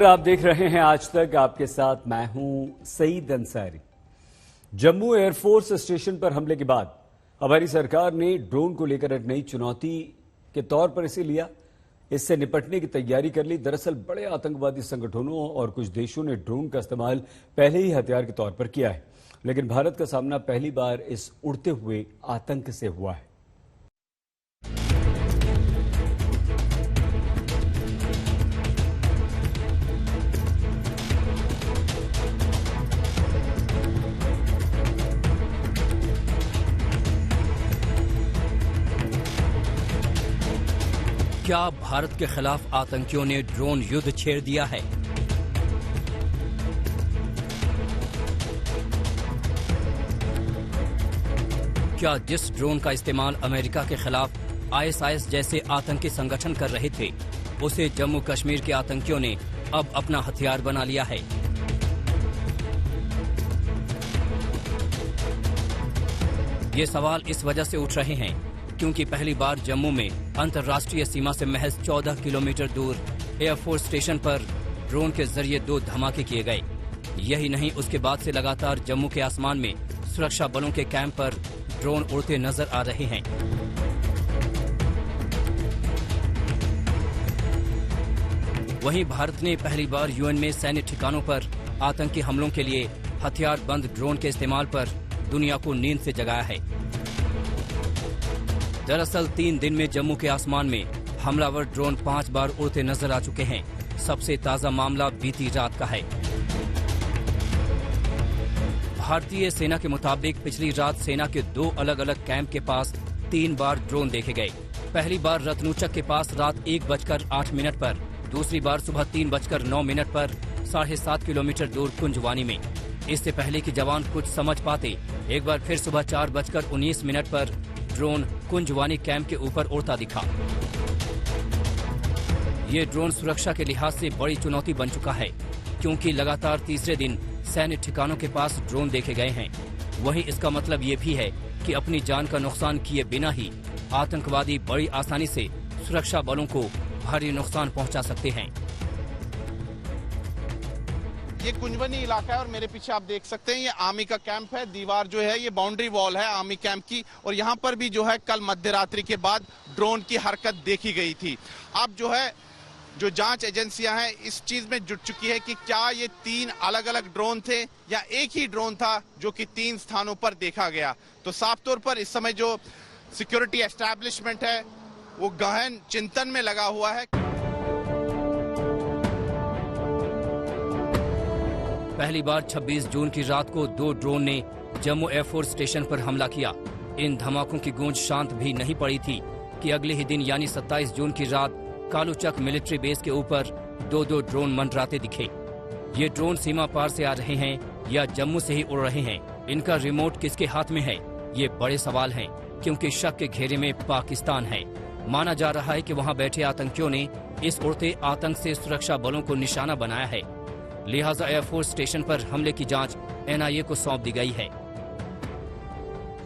आप देख रहे हैं आज तक, आपके साथ मैं हूं सईद अंसारी। जम्मू एयरफोर्स स्टेशन पर हमले के बाद हमारी सरकार ने ड्रोन को लेकर एक नई चुनौती के तौर पर इसे लिया। इससे निपटने की तैयारी कर ली। दरअसल बड़े आतंकवादी संगठनों और कुछ देशों ने ड्रोन का इस्तेमाल पहले ही हथियार के तौर पर किया है, लेकिन भारत का सामना पहली बार इस उड़ते हुए आतंक से हुआ है। क्या भारत के खिलाफ आतंकियों ने ड्रोन युद्ध छेड़ दिया है? क्या जिस ड्रोन का इस्तेमाल अमेरिका के खिलाफ ISIS जैसे आतंकी संगठन कर रहे थे, उसे जम्मू कश्मीर के आतंकियों ने अब अपना हथियार बना लिया है? ये सवाल इस वजह से उठ रहे हैं क्योंकि पहली बार जम्मू में अंतर्राष्ट्रीय सीमा से महज 14 किलोमीटर दूर एयरफोर्स स्टेशन पर ड्रोन के जरिए 2 धमाके किए गए। यही नहीं, उसके बाद से लगातार जम्मू के आसमान में सुरक्षा बलों के कैंप पर ड्रोन उड़ते नजर आ रहे हैं। वहीं भारत ने पहली बार UN में सैन्य ठिकानों पर आतंकी हमलों के लिए हथियार बंद ड्रोन के इस्तेमाल पर दुनिया को नींद से जगाया है। दरअसल 3 दिन में जम्मू के आसमान में हमलावर ड्रोन 5 बार उड़ते नजर आ चुके हैं। सबसे ताजा मामला बीती रात का है। भारतीय सेना के मुताबिक पिछली रात सेना के 2 अलग अलग कैंप के पास 3 बार ड्रोन देखे गए। पहली बार रत्नूचक के पास रात 1:08 पर, दूसरी बार सुबह 3:09 पर 7.5 किलोमीटर दूर कुंजवानी में। इससे पहले कि जवान कुछ समझ पाते, एक बार फिर सुबह 4:19 पर ड्रोन कुंजवानी कैंप के ऊपर उड़ता दिखा। ये ड्रोन सुरक्षा के लिहाज से बड़ी चुनौती बन चुका है, क्योंकि लगातार तीसरे दिन सैन्य ठिकानों के पास ड्रोन देखे गए हैं। वहीं इसका मतलब ये भी है कि अपनी जान का नुकसान किए बिना ही आतंकवादी बड़ी आसानी से सुरक्षा बलों को भारी नुकसान पहुंचा सकते हैं। ये कुंजवानी इलाका है और मेरे पीछे आप देख सकते हैं ये आर्मी का कैंप है। दीवार जो है ये बाउंड्री वॉल है आर्मी कैंप की, और यहाँ पर भी जो है कल मध्यरात्रि के बाद ड्रोन की हरकत देखी गई थी। अब जो है जो जांच एजेंसियां हैं इस चीज में जुट चुकी है कि क्या ये 3 अलग अलग ड्रोन थे या एक ही ड्रोन था जो कि 3 स्थानों पर देखा गया। तो साफ तौर पर इस समय जो सिक्योरिटी एस्टैब्लिशमेंट है वो गहन चिंतन में लगा हुआ है। पहली बार 26 जून की रात को 2 ड्रोन ने जम्मू एयरफोर्स स्टेशन पर हमला किया। इन धमाकों की गूंज शांत भी नहीं पड़ी थी कि अगले ही दिन यानी 27 जून की रात कालूचक मिलिट्री बेस के ऊपर 2 ड्रोन मंडराते दिखे। ये ड्रोन सीमा पार से आ रहे हैं या जम्मू से ही उड़ रहे हैं? इनका रिमोट किसके हाथ में है? ये बड़े सवाल हैं, क्योंकि शक के घेरे में पाकिस्तान है। माना जा रहा है कि वहाँ बैठे आतंकियों ने इस उड़ते आतंक से सुरक्षा बलों को निशाना बनाया है। लिहाजा एयरफोर्स स्टेशन पर हमले की जांच NIA को सौंप दी गई है।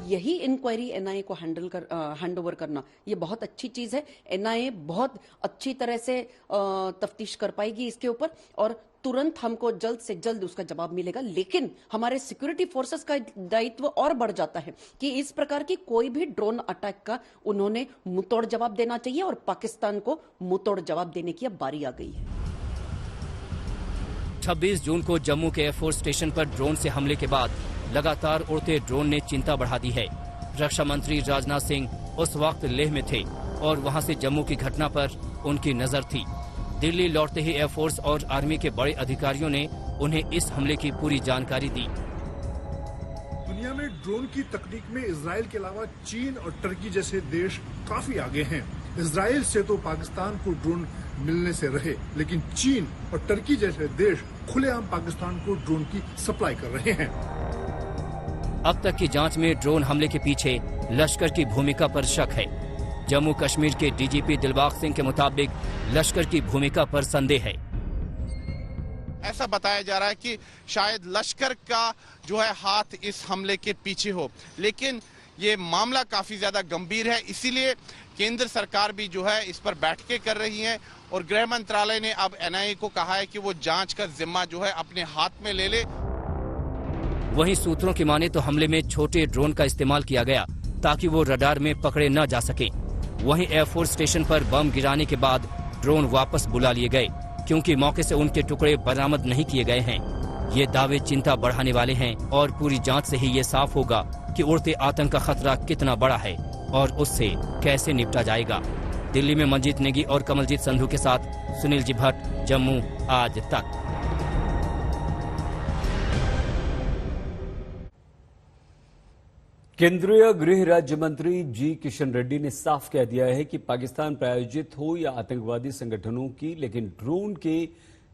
यही इंक्वायरी NIA को हैंड ओवर करना ये बहुत अच्छी चीज है। NIA बहुत अच्छी तरह से तफ्तीश कर पाएगी इसके ऊपर और तुरंत हमको जल्द से जल्द उसका जवाब मिलेगा। लेकिन हमारे सिक्योरिटी फोर्सेस का दायित्व और बढ़ जाता है कि इस प्रकार की कोई भी ड्रोन अटैक का उन्होंने मुंहतोड़ जवाब देना चाहिए और पाकिस्तान को मुंहतोड़ जवाब देने की अब बारी आ गई है। 26 जून को जम्मू के एयरफोर्स स्टेशन पर ड्रोन से हमले के बाद लगातार उड़ते ड्रोन ने चिंता बढ़ा दी है। रक्षा मंत्री राजनाथ सिंह उस वक्त लेह में थे और वहां से जम्मू की घटना पर उनकी नजर थी। दिल्ली लौटते ही एयरफोर्स और आर्मी के बड़े अधिकारियों ने उन्हें इस हमले की पूरी जानकारी दी। दुनिया में ड्रोन की तकनीक में इजराइल के अलावा चीन और टर्की जैसे देश काफी आगे हैं। इजराइल से तो पाकिस्तान को ड्रोन मिलने से रहे, लेकिन चीन और टर्की जैसे देश खुलेआम पाकिस्तान को ड्रोन की सप्लाई कर रहे हैं। अब तक की जांच में ड्रोन हमले के पीछे लश्कर की भूमिका पर शक है। जम्मू कश्मीर के DGP दिलबाग सिंह के मुताबिक लश्कर की भूमिका पर संदेह है। ऐसा बताया जा रहा है कि शायद लश्कर का जो है हाथ इस हमले के पीछे हो, लेकिन ये मामला काफी ज्यादा गंभीर है, इसीलिए केंद्र सरकार भी जो है इस पर बैठकें कर रही है और गृह मंत्रालय ने अब एनआईए को कहा है कि वो जांच का जिम्मा जो है अपने हाथ में ले ले। वहीं सूत्रों की माने तो हमले में छोटे ड्रोन का इस्तेमाल किया गया ताकि वो रडार में पकड़े न जा सके। वहीं एयरफोर्स स्टेशन पर बम गिराने के बाद ड्रोन वापस बुला लिए गए क्योंकि मौके से उनके टुकड़े बरामद नहीं किए गए हैं। ये दावे चिंता बढ़ाने वाले हैं और पूरी जांच से ही ये साफ होगा कि उड़ते आतंक का खतरा कितना बड़ा है और उससे कैसे निपटा जाएगा। दिल्ली में मंजीत नेगी और कमलजीत संधू के साथ सुनील जी भट्ट, जम्मू आज तक। केंद्रीय गृह राज्य मंत्री जी किशन रेड्डी ने साफ कह दिया है कि पाकिस्तान प्रायोजित हो या आतंकवादी संगठनों की, लेकिन ड्रोन के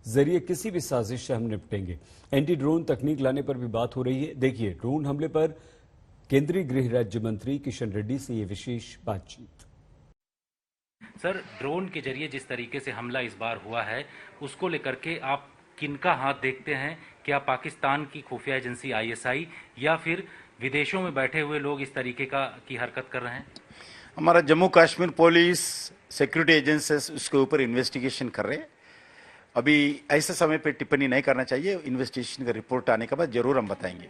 जरिए किसी भी साजिश से हम निपटेंगे। एंटी ड्रोन तकनीक लाने पर भी बात हो रही है। देखिए ड्रोन हमले पर केंद्रीय गृह राज्य मंत्री किशन रेड्डी से ये विशेष बातचीत। सर, ड्रोन के जरिए जिस तरीके से हमला इस बार हुआ है उसको लेकर के आप किनका हाथ देखते हैं? क्या पाकिस्तान की खुफिया एजेंसी आईएसआई या फिर विदेशों में बैठे हुए लोग इस तरीके की हरकत कर रहे हैं? हमारा Jammu Kashmir police, security agencies उसके ऊपर इन्वेस्टिगेशन कर रहे हैं। अभी ऐसे समय पे टिप्पणी नहीं करना चाहिए। इन्वेस्टिगेशन का रिपोर्ट आने के बाद जरूर हम बताएंगे।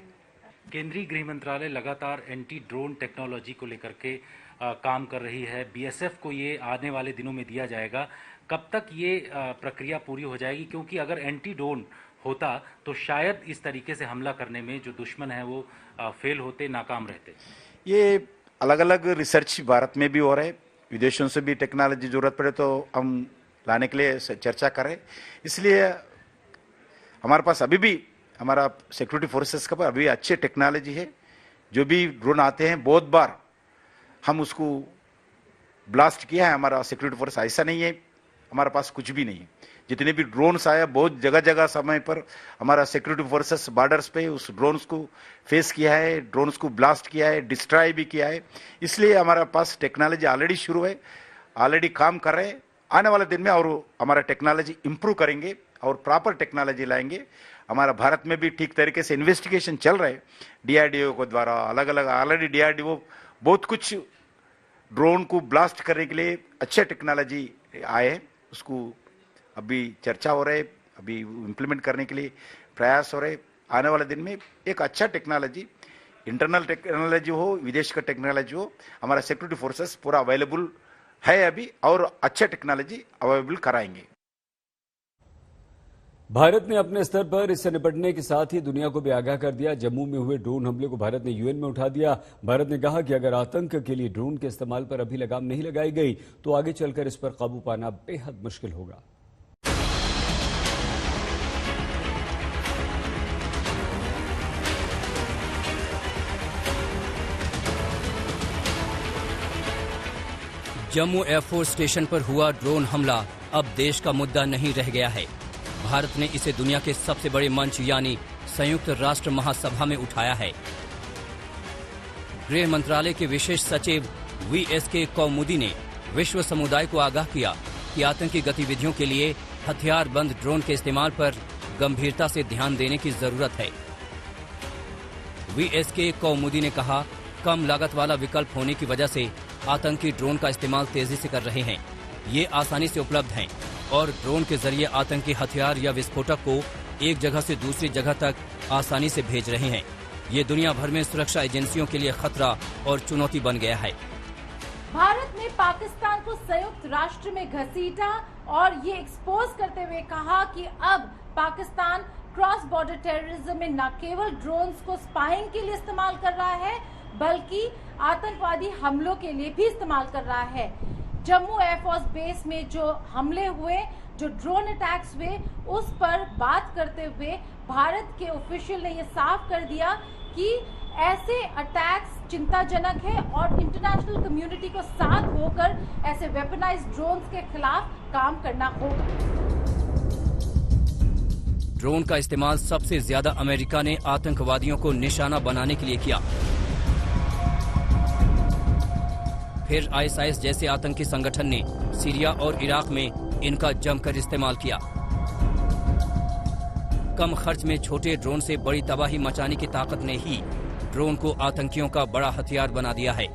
केंद्रीय गृह मंत्रालय लगातार एंटी ड्रोन टेक्नोलॉजी को लेकर के काम कर रही है। बीएसएफ को ये आने वाले दिनों में दिया जाएगा। कब तक ये प्रक्रिया पूरी हो जाएगी? क्योंकि अगर एंटी ड्रोन होता तो शायद इस तरीके से हमला करने में जो दुश्मन है वो फेल होते, नाकाम रहते। ये अलग अलग रिसर्च भारत में भी हो रहे हैं। विदेशों से भी टेक्नोलॉजी जरूरत पड़े तो हम लाने के लिए चर्चा करें। इसलिए हमारे पास अभी भी हमारा सिक्योरिटी फोर्सेस का अभी अच्छे टेक्नोलॉजी है। जो भी ड्रोन आते हैं बहुत बार हम उसको ब्लास्ट किया है। हमारा सिक्योरिटी फोर्स ऐसा नहीं है हमारे पास कुछ भी नहीं है। जितने भी ड्रोन्स आया बहुत जगह जगह समय पर हमारा सिक्योरिटी फोर्सेस बॉर्डर्स पे उस ड्रोन्स को फेस किया है, ड्रोन्स को ब्लास्ट किया है, डिस्ट्रॉय भी किया है। इसलिए हमारे पास टेक्नोलॉजी ऑलरेडी शुरू है, ऑलरेडी काम कर रहे हैं। आने वाले दिन में और हमारा टेक्नोलॉजी इंप्रूव करेंगे और प्रॉपर टेक्नोलॉजी लाएंगे। हमारा भारत में भी ठीक तरीके से इन्वेस्टिगेशन चल रहा है डीआरडीओ को द्वारा। अलग अलग ऑलरेडी डीआरडीओ बहुत कुछ ड्रोन को ब्लास्ट करने के लिए अच्छे टेक्नोलॉजी आए हैं, उसको अभी चर्चा हो रहा है, अभी इम्प्लीमेंट करने के लिए प्रयास हो रहे। आने वाले दिन में एक अच्छा टेक्नोलॉजी, इंटरनल टेक्नोलॉजी हो, विदेश का टेक्नोलॉजी हो, हमारा सिक्योरिटी फोर्सेस पूरा अवेलेबल है अभी और अच्छा टेक्नोलॉजी अवेलेबल कराएंगे। भारत ने अपने स्तर पर इससे निपटने के साथ ही दुनिया को भी आगाह कर दिया। जम्मू में हुए ड्रोन हमले को भारत ने यूएन में उठा दिया। भारत ने कहा कि अगर आतंक के लिए ड्रोन के इस्तेमाल पर अभी लगाम नहीं लगाई गई तो आगे चलकर इस पर काबू पाना बेहद मुश्किल होगा। जम्मू एयरफोर्स स्टेशन पर हुआ ड्रोन हमला अब देश का मुद्दा नहीं रह गया है। भारत ने इसे दुनिया के सबसे बड़े मंच यानी संयुक्त राष्ट्र महासभा में उठाया है। गृह मंत्रालय के विशेष सचिव वीएसके कौमुदी ने विश्व समुदाय को आगाह किया कि आतंकी गतिविधियों के लिए हथियारबंद ड्रोन के इस्तेमाल पर गंभीरता से ध्यान देने की जरूरत है। वीएसके कौमुदी ने कहा, कम लागत वाला विकल्प होने की वजह से आतंकी ड्रोन का इस्तेमाल तेजी से कर रहे हैं। ये आसानी से उपलब्ध हैं और ड्रोन के जरिए आतंकी हथियार या विस्फोटक को एक जगह से दूसरी जगह तक आसानी से भेज रहे हैं। ये दुनिया भर में सुरक्षा एजेंसियों के लिए खतरा और चुनौती बन गया है। भारत ने पाकिस्तान को संयुक्त राष्ट्र में घसीटा और ये एक्सपोज करते हुए कहा कि अब पाकिस्तान क्रॉस बॉर्डर टेररिज्म में न केवल ड्रोन्स को स्पाइंग के लिए इस्तेमाल कर रहा है बल्कि आतंकवादी हमलों के लिए भी इस्तेमाल कर रहा है। जम्मू एयरफोर्स बेस में जो हमले हुए, जो ड्रोन अटैक्स हुए, उस पर बात करते हुए भारत के ऑफिशियल ने ये साफ कर दिया कि ऐसे अटैक्स चिंताजनक है और इंटरनेशनल कम्युनिटी को साथ होकर ऐसे वेपनाइज्ड ड्रोन्स के खिलाफ काम करना होगा। ड्रोन का इस्तेमाल सबसे ज्यादा अमेरिका ने आतंकवादियों को निशाना बनाने के लिए किया। फिर आईएसआईएस जैसे आतंकी संगठन ने सीरिया और इराक में इनका जमकर इस्तेमाल किया। कम खर्च में छोटे ड्रोन से बड़ी तबाही मचाने की ताकत ने ही ड्रोन को आतंकियों का बड़ा हथियार बना दिया है।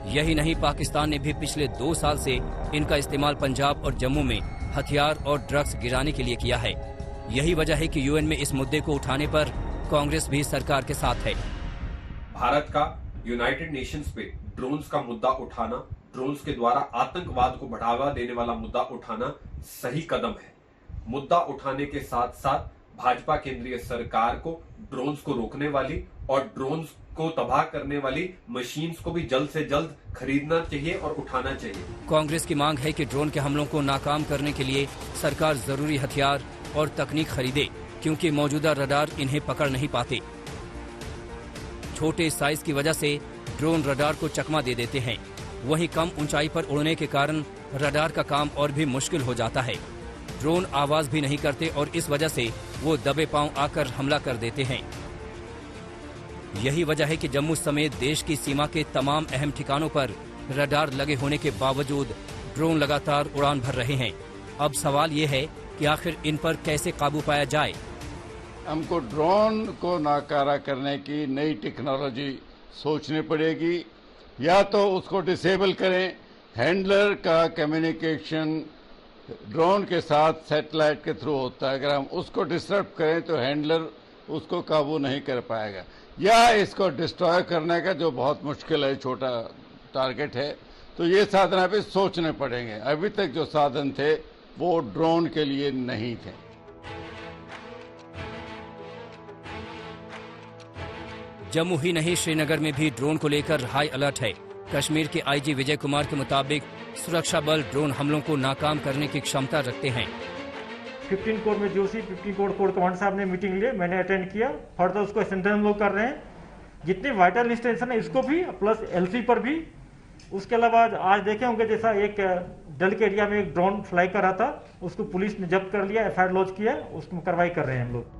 यही नहीं, पाकिस्तान ने भी पिछले 2 साल से इनका इस्तेमाल पंजाब और जम्मू में हथियार और ड्रग्स गिराने के लिए किया है। यही वजह है कि यूएन में इस मुद्दे को उठाने पर कांग्रेस भी सरकार के साथ है। भारत का यूनाइटेड नेशंस पे ड्रोन्स का मुद्दा उठाना, ड्रोन्स के द्वारा आतंकवाद को बढ़ावा देने वाला मुद्दा उठाना सही कदम है। मुद्दा उठाने के साथ साथ भाजपा केंद्रीय सरकार को ड्रोन्स को रोकने वाली और ड्रोन्स को तबाह करने वाली मशीन्स को भी जल्द से जल्द खरीदना चाहिए और उठाना चाहिए। कांग्रेस की मांग है कि ड्रोन के हमलों को नाकाम करने के लिए सरकार जरूरी हथियार और तकनीक खरीदे, क्योंकि मौजूदा रडार इन्हें पकड़ नहीं पाते। छोटे साइज की वजह से ड्रोन रडार को चकमा दे देते हैं। वहीं कम ऊंचाई पर उड़ने के कारण रडार का काम और भी मुश्किल हो जाता है। ड्रोन आवाज भी नहीं करते और इस वजह से वो दबे पांव आकर हमला कर देते हैं। यही वजह है कि जम्मू समेत देश की सीमा के तमाम अहम ठिकानों पर रडार लगे होने के बावजूद ड्रोन लगातार उड़ान भर रहे हैं। अब सवाल ये है कि आखिर इन पर कैसे काबू पाया जाए। हमको ड्रोन को नाकारा करने की नई टेक्नोलॉजी सोचनी पड़ेगी, या तो उसको डिसेबल करें। हैंडलर का कम्युनिकेशन ड्रोन के साथ सैटेलाइट के थ्रू होता है। अगर हम उसको डिस्टर्ब करें तो हैंडलर उसको काबू नहीं कर पाएगा, या इसको डिस्ट्रॉय करने का जो बहुत मुश्किल है, छोटा टारगेट है। तो ये साधन अभी सोचने पड़ेंगे। अभी तक जो साधन थे वो ड्रोन के लिए नहीं थे। जम्मू ही नहीं, श्रीनगर में भी ड्रोन को लेकर हाई अलर्ट है। कश्मीर के आईजी विजय कुमार के मुताबिक सुरक्षा बल ड्रोन हमलों को नाकाम करने की क्षमता रखते हैं। 15 कोर में जोशी 15 कोर कमांड साहब ने मीटिंग ली, मैंने अटेंड किया। फर्दर उसको स्ट्रेंथन हम लोग कर रहे हैं। जितने वाइटल इंस्टेशन है इसको भी, प्लस एलसी पर भी। उसके अलावा आज देखे होंगे जैसा एक डल के एरिया में एक ड्रोन फ्लाई कर रहा था, उसको पुलिस ने जब्त कर लिया, एफआईआर लॉन्च किया, उसमें कार्रवाई कर रहे हैं हम लोग।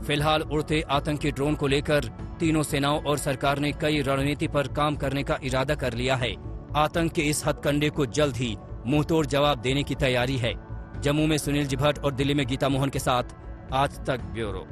फिलहाल उड़ते आतंकी ड्रोन को लेकर तीनों सेनाओं और सरकार ने कई रणनीति पर काम करने का इरादा कर लिया है। आतंक के इस हथकंडे को जल्द ही मुंहतोड़ जवाब देने की तैयारी है। जम्मू में सुनील जी भट्ट और दिल्ली में गीता मोहन के साथ आज तक ब्यूरो।